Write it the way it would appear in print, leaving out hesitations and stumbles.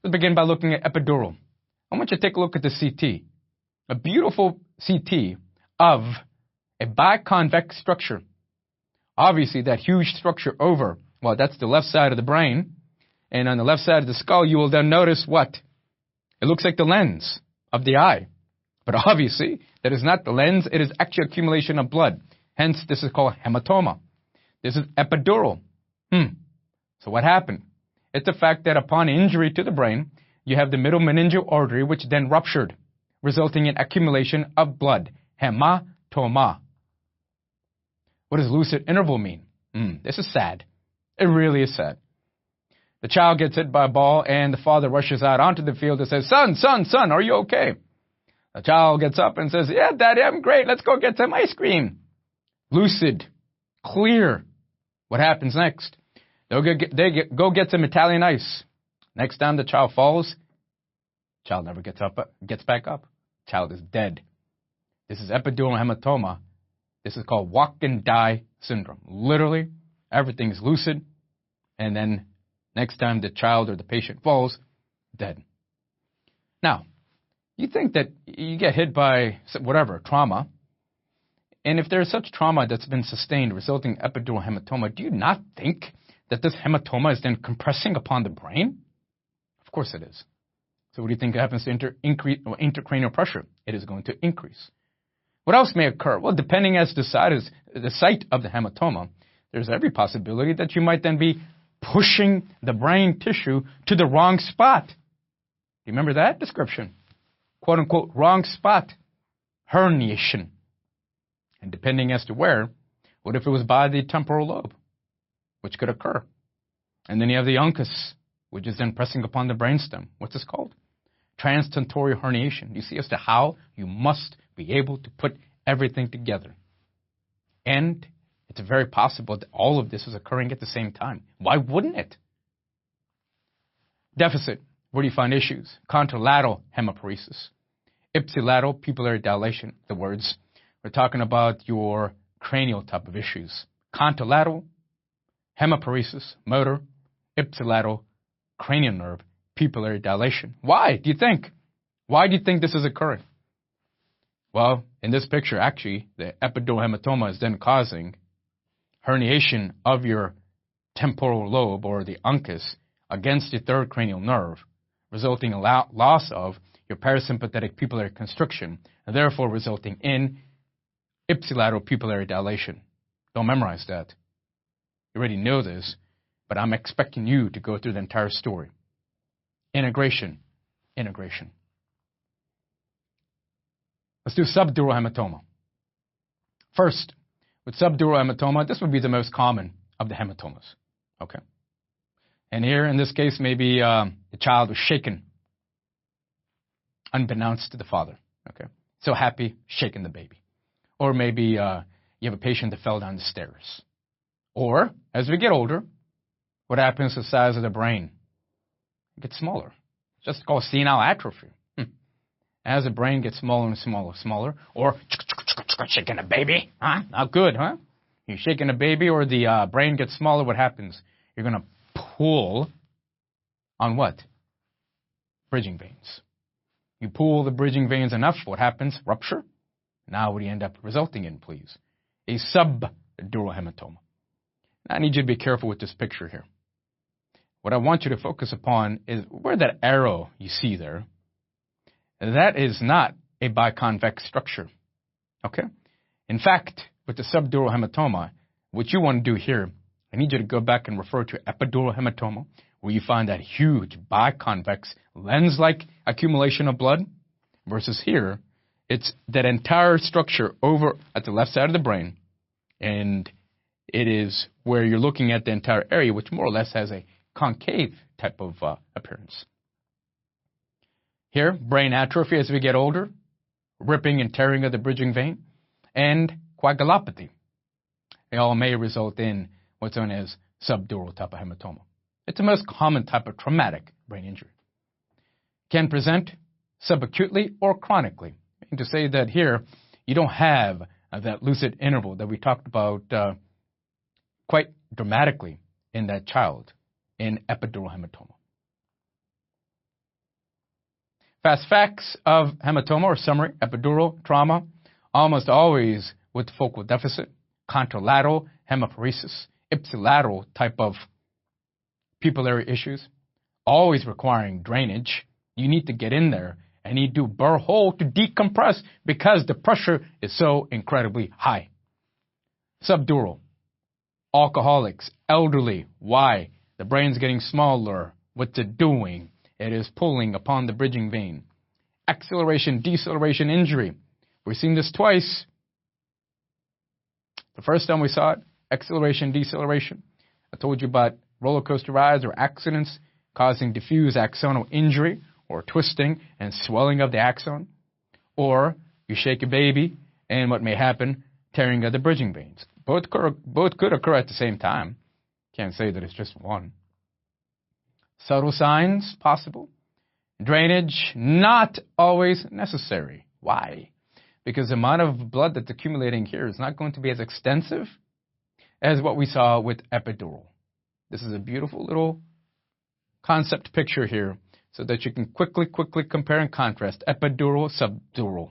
Let's begin by looking at epidural. I want you to take a look at the CT. A beautiful CT of a biconvex structure. Obviously, that huge structure over, well, that's the left side of the brain. And on the left side of the skull, you will then notice what? It looks like the lens of the eye. But obviously, that is not the lens. It is actually accumulation of blood. Hence, this is called hematoma. This is epidural. So what happened? It's the fact that upon injury to the brain, you have the middle meningeal artery, which then ruptured, resulting in accumulation of blood. Hematoma. What does lucid interval mean? This is sad. It really is sad. The child gets hit by a ball, and the father rushes out onto the field and says, son, are you okay? The child gets up and says, yeah, Daddy, I'm great. Let's go get some ice cream. Lucid. Clear. What happens next? They go get some Italian ice. Next time the child falls, child never gets back up. Child is dead. This is epidural hematoma. This is called walk and die syndrome. Literally, everything is lucid, and then next time the child or the patient falls, dead. Now, you think that you get hit by whatever, trauma, and if there's such trauma that's been sustained resulting in epidural hematoma, do you not think that this hematoma is then compressing upon the brain? Of course it is. So what do you think happens to intracranial pressure? It is going to increase. What else may occur? Well, depending as the site of the hematoma, there's every possibility that you might then be pushing the brain tissue to the wrong spot. Do you remember that description? Quote unquote, wrong spot. Herniation. And depending as to where, what if it was by the temporal lobe, which could occur? And then you have the uncus, which is then pressing upon the brainstem. What's this called? Transtentorial herniation. You see as to how you must be able to put everything together. And it's very possible that all of this is occurring at the same time. Why wouldn't it? Deficit. Where do you find issues? Contralateral hemiparesis. Ipsilateral pupillary dilation. The words. We're talking about your cranial type of issues. Contralateral, hemiparesis, motor, ipsilateral, cranial nerve, pupillary dilation. Why do you think? Why do you think this is occurring? Well, in this picture, actually, the epidural hematoma is then causing herniation of your temporal lobe or the uncus against the third cranial nerve, resulting in loss of your parasympathetic pupillary constriction, and therefore resulting in ipsilateral pupillary dilation. Don't memorize that. You already know this, but I'm expecting you to go through the entire story. Integration. Let's do subdural hematoma. First, with subdural hematoma, this would be the most common of the hematomas. Okay. And here, in this case, maybe the child was shaken, unbeknownst to the father. Okay. So happy, shaking the baby. Or maybe you have a patient that fell down the stairs. Or, as we get older, what happens to the size of the brain? It gets smaller. It's just called senile atrophy. As the brain gets smaller and smaller, or shaking a baby, huh? Not good, huh? You're shaking a baby or the brain gets smaller, what happens? You're going to pull on what? Bridging veins. You pull the bridging veins enough, what happens? Rupture. Now what do you end up resulting in, please? A subdural hematoma. Now I need you to be careful with this picture here. What I want you to focus upon is where that arrow you see there. That is not a biconvex structure. Okay? In fact, with the subdural hematoma, what you want to do here, I need you to go back and refer to epidural hematoma, where you find that huge biconvex lens-like accumulation of blood, versus here, it's that entire structure over at the left side of the brain, and it is where you're looking at the entire area, which more or less has a concave type of appearance. Here, brain atrophy as we get older, ripping and tearing of the bridging vein, and coagulopathy. They all may result in what's known as subdural type of hematoma. It's the most common type of traumatic brain injury. Can present subacutely or chronically. And to say that here, you don't have that lucid interval that we talked about quite quite dramatically in that child in epidural hematoma. Fast facts of hematoma or summary: epidural trauma, almost always with focal deficit, contralateral hemiparesis, ipsilateral type of pupillary issues, always requiring drainage. You need to get in there and you do burr hole to decompress because the pressure is so incredibly high. Subdural, alcoholics, elderly. Why? The brain's getting smaller. What's it doing? It is pulling upon the bridging vein. Acceleration, deceleration injury. We've seen this twice. The first time we saw it, acceleration, deceleration. I told you about roller coaster rides or accidents causing diffuse axonal injury or twisting and swelling of the axon. Or you shake a baby and what may happen, tearing of the bridging veins. Both could occur at the same time. Can't say that it's just one. Subtle signs possible. Drainage not always necessary. Why? Because the amount of blood that's accumulating here is not going to be as extensive as what we saw with epidural. This is a beautiful little concept picture here so that you can quickly compare and contrast epidural, subdural.